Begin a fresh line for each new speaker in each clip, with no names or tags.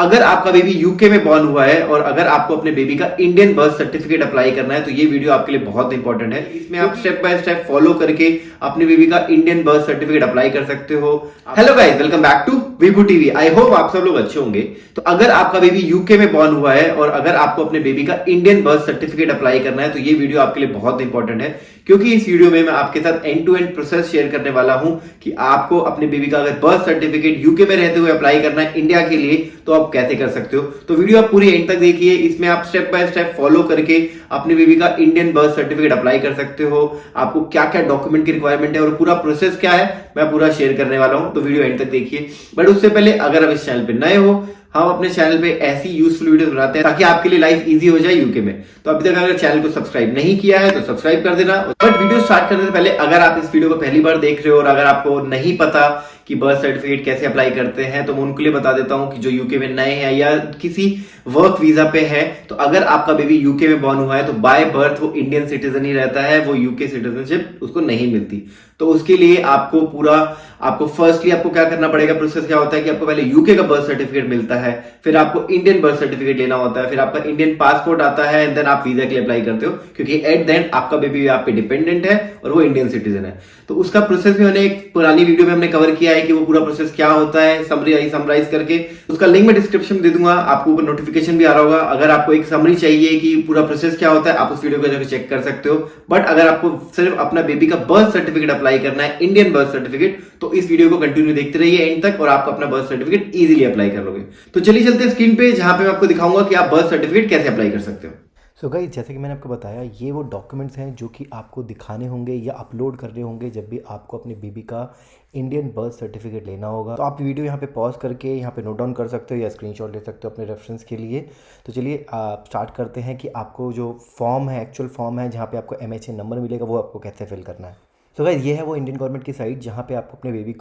अगर आपका baby UK में बॉर्न हुआ है और अगर आपको अपने बेबी का इंडियन बर्थ सर्टिफिकेट अप्लाई करना है तो ये वीडियो आपके लिए बहुत इंपॉर्टेंट है। इसमें आप स्टेप बाय स्टेप फॉलो करके अपने बेबी का इंडियन बर्थ सर्टिफिकेट अप्लाई कर सकते हो। Hello guys, welcome back to Vibhu TV. I hope आप सब लोग अच्छे होंगे। तो अगर आपका बेबी यूके में बॉर्न हुआ है और अगर आपको अपने बेबी का इंडियन बर्थ सर्टिफिकेट अप्लाई करना है तो ये वीडियो आपके लिए बहुत इंपॉर्टेंट है, क्योंकि इस वीडियो में मैं आपके साथ end to end process share करने वाला हूं कि आपको अपने बेबी का अगर बर्थ सर्टिफिकेट यूके में रहते हुए अप्लाई करना है इंडिया के लिए तो आप कैसे कर सकते हो। तो वीडियो आप पूरी एंड तक देखिए। इसमें आप स्टेप बाय स्टेप फॉलो करके अपने बेबी का इंडियन बर्थ सर्टिफिकेट अप्लाई कर सकते हो। आपको क्या क्या डॉक्यूमेंट की रिक्वायरमेंट है और पूरा प्रोसेस क्या है मैं पूरा शेयर करने वाला हूं, तो वीडियो एंड तक देखिए। बट उससे पहले अगर आप इस चैनल पे नए हो, हम अपने चैनल पे ऐसी यूजफुल वीडियोस बनाते हैं ताकि आपके लिए लाइफ इजी हो जाए यूके में। तो अभी तक अगर चैनल को सब्सक्राइब नहीं किया है तो सब्सक्राइब कर देना। बट वीडियो स्टार्ट करने से पहले अगर आप इस वीडियो को पहली बार देख रहे हो और अगर आपको नहीं पता कि बर्थ सर्टिफिकेट कैसे अप्लाई करते हैं तो मैं उनके लिए बता देता हूं कि जो यूके में नए हैं या किसी वर्क वीजा पे है, तो अगर आपका बेबी यूके में बॉर्न हुआ है तो बाय बर्थ वो इंडियन सिटीजन ही रहता है, वो यूके सिटीजनशिप उसको नहीं मिलती। तो उसके लिए आपको फर्स्टली आपको क्या करना पड़ेगा, प्रोसेस क्या होता है कि आपको पहले यूके का बर्थ सर्टिफिकेट मिलता है, फिर आपको इंडियन बर्थ सर्टिफिकेट लेना होता है, फिर आपका इंडियन पासपोर्ट आता है एंड देन आप वीजा के लिए अप्लाई करते हो, क्योंकि एट द एंड आपका बेबी आप पे डिपेंडेंट है और वो इंडियन सिटीजन है। तो उसका प्रोसेस भी मैंने एक पुरानी वीडियो में हमने कवर किया है कि वो पूरा प्रोसेस क्या होता है, समराइज करके उसका लिंक मैं डिस्क्रिप्शन में दे दूंगा। आपको ऊपर नोटिफिकेशन भी आ रहा होगा। अगर आपको एक समरी चाहिए कि पूरा प्रोसेस क्या होता है आप उस वीडियो को जाकर चेक कर सकते हो। बट अगर आपको सिर्फ अपना बेबी का बर्थ सर्टिफिकेट अप्लाई करना है, इंडियन बर्थ सर्टिफिकेट, तो इस वीडियो को कंटिन्यू देखते रहिए एंड तक और आप अपना बर्थ सर्टिफिकेट इजीली अप्लाई कर लोगे। तो चलिए चलते हैं स्क्रीन पे, जहां पे मैं आपको दिखाऊंगा कि आप बर्थ सर्टिफिकेट कैसे अप्लाई कर सकते हो।
सो गाइस, जैसे कि मैंने आपको बताया, ये वो डॉक्यूमेंट्स हैं जो कि आपको दिखाने होंगे या अपलोड करने होंगे जब भी आपको अपने बेबी का इंडियन बर्थ सर्टिफिकेट लेना होगा। तो आप वीडियो यहाँ पे पॉज करके यहाँ पे नोट डाउन कर सकते हो या स्क्रीनशॉट ले सकते हो अपने रेफरेंस के लिए। तो चलिए आप स्टार्ट करते हैं कि आपको जो फॉर्म है, एक्चुअल फॉर्म है जहाँ पे आपको MHA नंबर मिलेगा, वो आपको कैसे फिल करना है। सो गाइस, ये है वो इंडियन गवर्नमेंट की साइट जहाँ पे आपको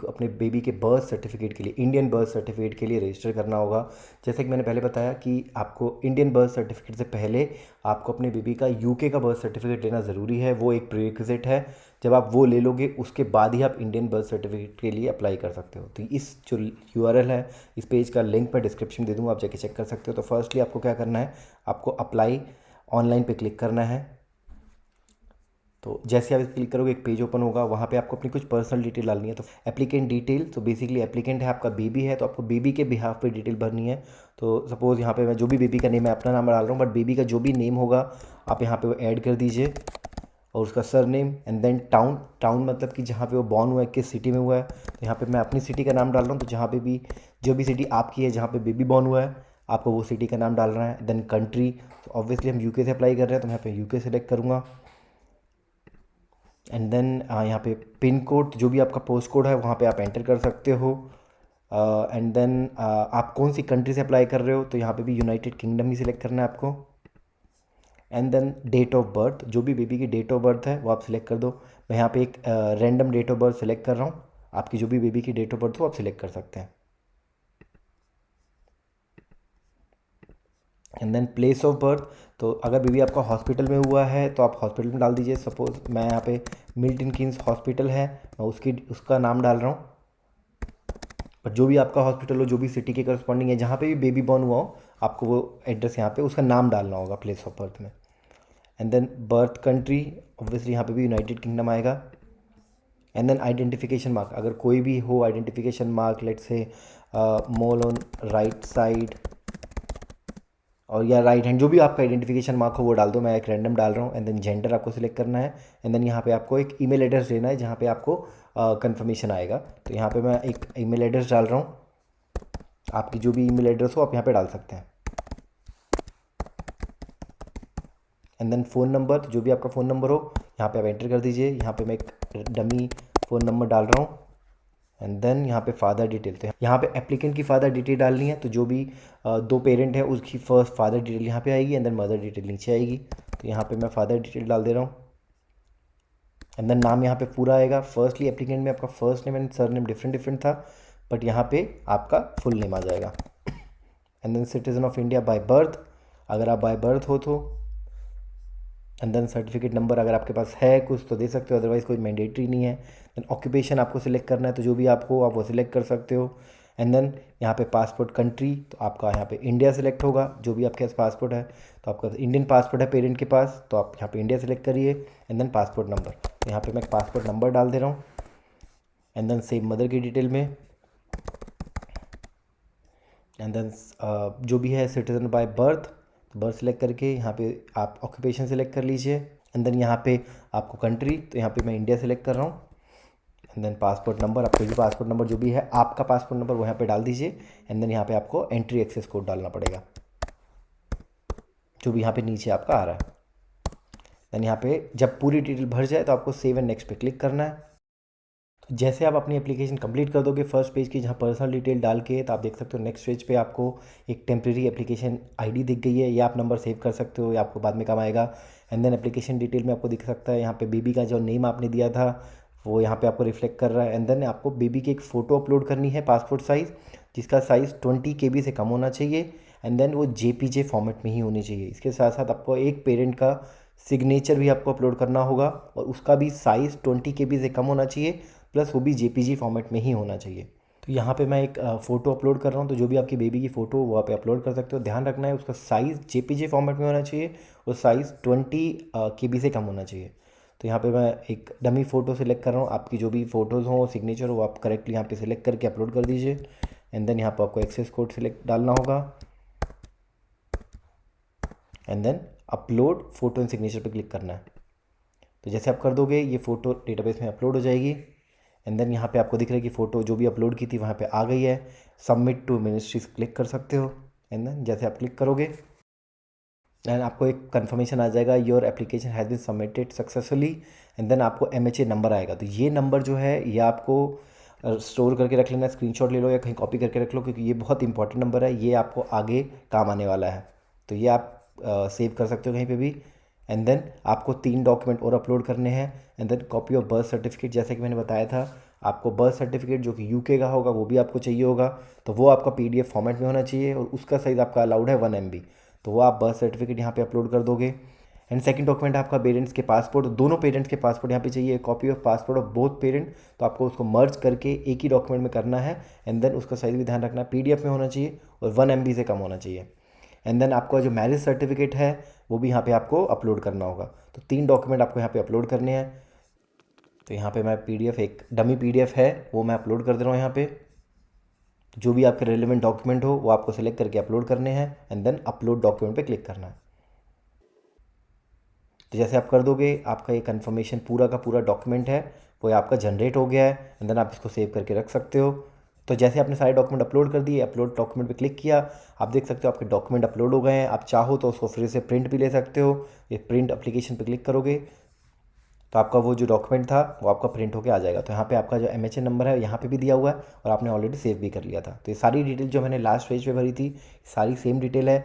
अपने बेबी के बर्थ सर्टिफिकेट के लिए, इंडियन बर्थ सर्टिफिकेट के लिए रजिस्टर करना होगा। जैसे कि मैंने पहले बताया कि आपको इंडियन बर्थ सर्टिफिकेट से पहले आपको अपने बेबी का यूके का बर्थ सर्टिफिकेट लेना ज़रूरी है। वो एक प्रीरिक्विजिट है। जब आप वो ले लोगे उसके बाद ही आप इंडियन बर्थ सर्टिफिकेट के लिए अप्लाई कर सकते हो। तो इस जो URL है, इस पेज का लिंक मैं डिस्क्रिप्शन में दे दूँगा, आप जाके चेक कर सकते हो। तो फर्स्टली आपको क्या करना है, आपको अप्लाई ऑनलाइन पे क्लिक करना है। तो जैसे आप इस क्लिक करोगे एक पेज ओपन होगा, वहाँ पे आपको अपनी कुछ पर्सनल डिटेल डालनी है। तो एप्लीकेंट डिटेल, तो बेसिकली एप्लीकेंट है आपका बेबी है, तो आपको बेबी के बिहाफ पे डिटेल भरनी है। तो सपोज़ यहाँ पे मैं जो भी बेबी का नेम है अपना नाम डाल रहा हूँ, बट बेबी का जो भी नेम होगा आप यहाँ पे वो ऐड कर दीजिए, और उसका surname and then town. Town मतलब कि जहाँ पे वो बॉर्न हुआ है, किस सिटी में हुआ है। तो यहाँ पे मैं अपनी सिटी का नाम डाल रहा हूँ, तो जहाँ पे भी जो भी सिटी आपकी है जहाँ पे बेबी बॉर्न हुआ है आपको वो सिटी का नाम डालना है। देन कंट्री, तो ऑब्वियसली हम यूके से अप्लाई कर रहे हैं तो मैं यहाँ पे यूके सेलेक्ट करूँगा। एंड देन यहाँ पे पिन कोड, जो भी आपका पोस्ट कोड है वहाँ पे आप एंटर कर सकते हो। एंड देन आप कौन सी कंट्री से अप्लाई कर रहे हो, तो यहाँ पे भी यूनाइटेड किंगडम ही सिलेक्ट करना है आपको। And then date of birth, जो भी बेबी की डेट ऑफ बर्थ है वो आप सिलेक्ट कर दो। मैं यहाँ पे एक random date of birth select कर रहा हूँ। आपकी जो भी बेबी की डेट ऑफ बर्थ हो आप सिलेक्ट कर सकते हैं। And then place of birth, तो अगर बेबी आपका हॉस्पिटल में हुआ है तो आप हॉस्पिटल में डाल दीजिए। सपोज मैं यहाँ पे मिल्टन किंग्स हॉस्पिटल है, मैं उसका नाम डाल रहा हूँ। पर जो भी आपका हॉस्पिटल हो, जो भी सिटी के करस्पॉन्डिंग है, जहाँ पे भी बेबी बॉर्न हुआ हो, आपको वो एड्रेस यहाँ पे उसका नाम डालना होगा प्लेस ऑफ बर्थ में। And then birth country, obviously यहाँ पे भी यूनाइटेड किंगडम आएगा। एंड देन आइडेंटिफिकेशन मार्क, अगर कोई भी हो identification mark, let's say mole on right side और या राइट हैंड, जो भी आपका आइडेंटिफिकेशन मार्क हो वो डाल दो। मैं एक रैंडम डाल रहा हूँ। एंड देन जेंडर आपको सिलेक्ट करना है। एंड देन यहाँ पे आपको एक ईमेल एड्रेस देना है जहाँ पे आपको कंफर्मेशन आएगा। तो यहाँ पे मैं एक ईमेल एड्रेस डाल रहा हूँ। आपकी जो भी ईमेल एड्रेस हो आप यहाँ पे डाल सकते हैं। एंड देन फ़ोन नंबर, तो जो भी आपका फ़ोन नंबर हो यहाँ पे आप एंटर कर दीजिए। यहाँ पे मैं एक डमी फ़ोन नंबर डाल रहा हूँ। एंड देन यहाँ पे फादर डिटेल, तो यहाँ पे एप्लीकेंट की फादर डिटेल डालनी है। तो जो भी दो पेरेंट है उसकी फर्स्ट फादर डिटेल यहाँ पे आएगी एंड देन मदर डिटेल नीचे आएगी। तो यहाँ पे मैं फादर डिटेल डाल दे रहा हूँ। एंड देन नाम यहाँ पे पूरा आएगा। फर्स्टली एप्लीकेंट में आपका first name and surname different था, बट यहाँ पे आपका फुल नेम आ जाएगा। And then citizen of India by birth, अगर आप बाय बर्थ हो तो। एंड देन सर्टिफिकेट नंबर अगर आपके पास है कुछ तो दे सकते हो, अदरवाइज़ कोई मैंडेटरी नहीं है। देन ऑक्यूपेशन आपको सिलेक्ट करना है, तो जो भी आप हो आप वो सिलेक्ट कर सकते हो। एंड देन यहाँ पे पासपोर्ट कंट्री, तो आपका यहाँ पे इंडिया सेलेक्ट होगा, जो भी आपके पास पासपोर्ट है। तो आपका इंडियन पासपोर्ट है पेरेंट के पास, तो आप यहाँ पे इंडिया सेलेक्ट करिए। एंड देन पासपोर्ट नंबर, यहाँ पे मैं पासपोर्ट नंबर डाल दे रहा हूँ। एंड देन सेम मदर की डिटेल में। एंड देन जो भी है सिटीजन बाय बर्थ, तो बर्थ सेलेक्ट करके यहाँ पे आप ऑक्यूपेशन सेलेक्ट कर लीजिए। एंड देन यहाँ पे आपको कंट्री, तो यहाँ पे मैं इंडिया सेलेक्ट कर रहा हूँ। एंड देन पासपोर्ट नंबर, आपका जो पासपोर्ट नंबर जो भी है आपका पासपोर्ट नंबर वो यहाँ पे डाल दीजिए। एंड देन यहाँ पे आपको एंट्री एक्सेस कोड डालना पड़ेगा, जो भी यहाँ पे नीचे आपका आ रहा है। देन यहाँ पे जब पूरी डिटेल भर जाए तो आपको सेव एंड नेक्स्ट पे क्लिक करना है। तो जैसे आप अपनी एप्लीकेशन कंप्लीट कर दोगे फर्स्ट पेज की, जहाँ पर्सनल डिटेल डाल के, तो आप देख सकते हो नेक्स्ट पेज पे आपको एक टेम्प्रेरी एप्लीकेशन आईडी दिख गई है। ये आप नंबर सेव कर सकते हो, ये आपको बाद में काम आएगा। एंड देन एप्लीकेशन डिटेल में आपको दिख सकता है यहाँ पे बेबी का जो नेम आपने दिया था वो यहाँ पे आपको रिफ्लेक्ट कर रहा है। एंड देन आपको बेबी की एक फ़ोटो अपलोड करनी है पासपोर्ट साइज़, जिसका साइज़ 20 KB से कम होना चाहिए। एंड देन वो JPG फॉर्मेट में ही होनी चाहिए। इसके साथ साथ आपको एक पेरेंट का सिग्नेचर भी आपको अपलोड करना होगा, और उसका भी साइज़ 20 KB से कम होना चाहिए, प्लस वो भी JPG फॉर्मेट में ही होना चाहिए। तो यहाँ पे मैं एक फ़ोटो अपलोड कर रहा हूँ, तो जो भी आपकी बेबी की फ़ोटो वो आप अपलोड कर सकते हो। ध्यान रखना है उसका साइज़ JPG फॉर्मेट में होना चाहिए और साइज़ 20 KB से कम होना चाहिए। तो यहाँ पे मैं एक डमी फ़ोटो सेलेक्ट कर रहा हूँ। आपकी जो भी फ़ोटोज़ हों सिग्नेचर हो, आप करेक्टली यहाँ पे सेलेक्ट करके अपलोड कर दीजिए। एंड देन यहाँ पर आपको एक्सेस कोड सेलेक्ट डालना होगा। And then upload photo and signature पे क्लिक करना है। तो जैसे आप कर दोगे ये फ़ोटो डेटाबेस में अपलोड हो जाएगी। एंड देन यहाँ पे आपको दिख रहा है कि फ़ोटो जो भी अपलोड की थी वहाँ पे आ गई है। सबमिट टू मिनिस्ट्रीज क्लिक कर सकते हो। एंड देन जैसे आप क्लिक करोगे एंड आपको एक कंफर्मेशन आ जाएगा, your application has been submitted successfully. And then आपको MHA नंबर आएगा। तो ये नंबर जो है ये आपको स्टोर करके रख लेना, स्क्रीनशॉट ले लो या कहीं कॉपी करके रख लो, क्योंकि ये बहुत इंपॉर्टेंट नंबर है, ये आपको आगे काम आने वाला है। तो ये आप सेव कर सकते हो कहीं पे भी। एंड देन आपको 3 डॉक्यूमेंट और अपलोड करने हैं। And then copy of birth certificate, जैसे कि मैंने बताया था आपको बर्थ सर्टिफिकेट जो कि UK का होगा वो भी आपको चाहिए होगा। तो वो आपका PDF फॉर्मेट में होना चाहिए और उसका साइज़ आपका अलाउड है 1 MB। तो वो आप बर्थ सर्टिफिकेट यहाँ पे अपलोड कर दोगे। एंड सेकंड डॉक्यूमेंट आपका पेरेंट्स के पासपोर्ट, दोनों पेरेंट्स के पासपोर्ट यहाँ पे चाहिए, copy of passport of both parent. तो आपको उसको मर्ज करके एक ही डॉक्यूमेंट में करना है। एंड देन उसका साइज़ भी ध्यान रखना, PDF में होना चाहिए और 1 MB से कम होना चाहिए। एंड देन आपका जो मैरिज सर्टिफिकेट है वो भी यहाँ पे आपको अपलोड करना होगा। तो 3 डॉक्यूमेंट आपको यहाँ पे अपलोड करने हैं। तो यहाँ पे मैं PDF, एक डमी PDF है वो मैं अपलोड कर दे रहा हूँ यहाँ पे। जो भी आपके रेलिवेंट डॉक्यूमेंट हो वो आपको सेलेक्ट करके अपलोड करने हैं। एंड देन अपलोड डॉक्यूमेंट पे क्लिक करना है। तो जैसे आप कर दोगे आपका ये कन्फर्मेशन पूरा का पूरा डॉक्यूमेंट है वो आपका जनरेट हो गया है। एंड देन आप इसको सेव करके रख सकते हो। तो जैसे आपने सारे डॉक्यूमेंट अपलोड कर दिए, अपलोड डॉक्यूमेंट पे क्लिक किया, आप देख सकते हो आपके डॉक्यूमेंट अपलोड हो गए हैं। आप चाहो तो उसको फिर से प्रिंट भी ले सकते हो। ये प्रिंट एप्लीकेशन पे क्लिक करोगे तो आपका वो जो डॉक्यूमेंट था वो आपका प्रिंट होके आ जाएगा। तो यहाँ पे आपका जो MHA नंबर है यहाँ पे भी दिया हुआ है और आपने ऑलरेडी सेव भी कर लिया था। तो ये सारी डिटेल जो मैंने लास्ट पेज पे भरी थी सारी सेम डिटेल है।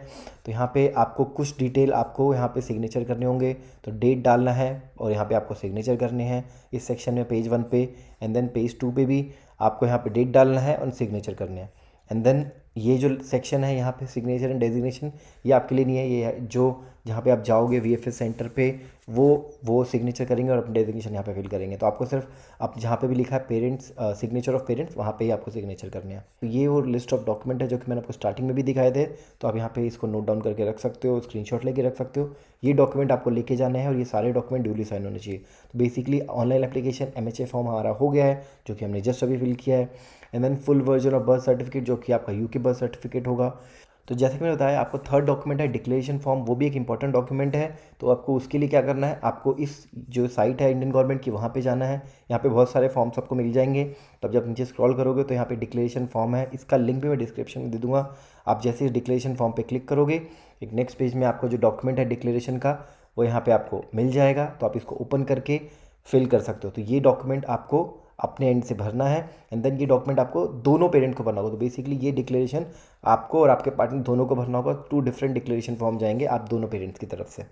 तो यहाँ पे आपको कुछ डिटेल आपको यहाँ पे सिग्नेचर करने होंगे, तो डेट डालना है और यहाँ पे आपको सिग्नेचर करने हैं इस सेक्शन में पेज 1 पे। एंड देन पेज 2 पे भी आपको यहाँ पे डेट डालना है और सिग्नेचर करने हैं। एंड देन ये जो सेक्शन है यहाँ पे सिग्नेचर एंड डेजिग्नेशन, ये आपके लिए नहीं है, ये है जो जहाँ पे आप जाओगे VFS सेंटर पे वो सिग्नेचर करेंगे और अपनी डेजिग्नेशन यहाँ पे फिल करेंगे। तो आपको सिर्फ आप जहाँ पे भी लिखा है पेरेंट्स, सिग्नेचर ऑफ पेरेंट्स, वहाँ पे ही आपको सिग्नेचर करने हैं। तो ये वो लिस्ट ऑफ डॉक्यूमेंट है जो कि मैंने आपको स्टार्टिंग में भी दिखाए थे। तो आप यहाँ पे इसको नोट डाउन करके रख सकते हो, स्क्रीनशॉट लेके रख सकते हो। ये डॉक्यूमेंट आपको लेके जाना है और ये सारे डॉक्यूमेंट ड्यूली साइन होने चाहिए। तो basically online application MHA form हमारा हो गया है जो कि हमने जस्ट अभी फिल किया है। And then full version of birth certificate जो कि आपका UK बर्थ सर्टिफिकेट होगा। तो जैसे कि मैंने बताया आपको थर्ड डॉक्यूमेंट है डिक्लेरेशन फॉर्म, वो भी एक इंपॉर्टेंट डॉक्यूमेंट है। तो आपको उसके लिए क्या करना है, आपको इस जो साइट है इंडियन गवर्नमेंट की वहाँ पे जाना है। यहाँ पे बहुत सारे फॉर्म्स आपको मिल जाएंगे। तब जब नीचे स्क्रॉल करोगे तो यहाँ पे डिक्लेरेशन फॉर्म है, इसका लिंक भी मैं डिस्क्रिप्शन में दे दूँगा। आप जैसे इस डिक्लेरेशन फॉर्म पर क्लिक करोगे एक नेक्स्ट पेज में आपको जो डॉक्यूमेंट है डिक्लेरेशन का वो यहाँ पर आपको मिल जाएगा। तो आप इसको ओपन करके फिल कर सकते हो। तो ये डॉक्यूमेंट आपको अपने एंड से भरना है। एंड देन ये डॉक्यूमेंट आपको दोनों पेरेंट को भरना होगा। तो बेसिकली ये डिक्लेरेशन आपको और आपके पार्टनर दोनों को भरना होगा। 2 डिफरेंट डिक्लेरेशन फॉर्म जाएंगे आप दोनों पेरेंट्स की तरफ से।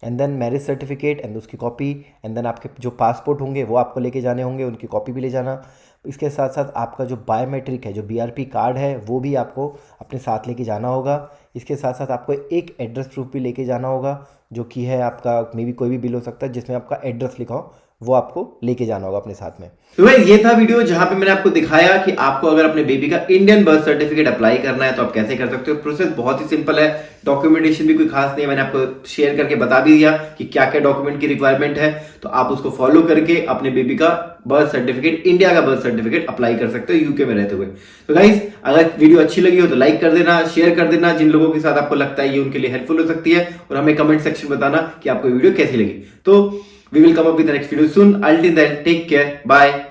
And then marriage certificate and उसकी कॉपी। एंड देन आपके जो पासपोर्ट होंगे वो आपको लेके जाने होंगे, उनकी कॉपी भी ले जाना। इसके साथ साथ आपका जो बायोमेट्रिक है, जो BRP कार्ड है, वो भी आपको अपने साथ लेके जाना होगा। इसके साथ साथ आपको एक एड्रेस प्रूफ भी लेके जाना होगा जो कि है आपका मे बी कोई भी बिल हो सकता है जिसमें आपका एड्रेस लिखा हो, वो आपको लेके जाना होगा अपने साथ में।
तो भाई ये था वीडियो जहां पे मैंने आपको दिखाया कि आपको अगर अपने बेबी का इंडियन बर्थ सर्टिफिकेट अप्लाई करना है तो आप कैसे कर सकते हो। प्रोसेस बहुत ही सिंपल है, डॉक्यूमेंटेशन भी कोई खास नहीं है, मैंने आपको शेयर करके बता भी दिया कि क्या क्या डॉक्यूमेंट की रिक्वायरमेंट है। तो आप उसको फॉलो करके अपने बेबी का बर्थ सर्टिफिकेट, इंडिया का बर्थ सर्टिफिकेट अप्लाई कर सकते हो यूके में रहते हुए। तो गाइस अगर वीडियो अच्छी लगी हो तो लाइक कर देना, शेयर कर देना जिन लोगों के साथ आपको लगता है ये उनके लिए हेल्पफुल हो सकती है, और हमें कमेंट सेक्शन में बताना कि आपको वीडियो कैसी लगी। तो we will come up with the next video soon. Until then, take care. Bye.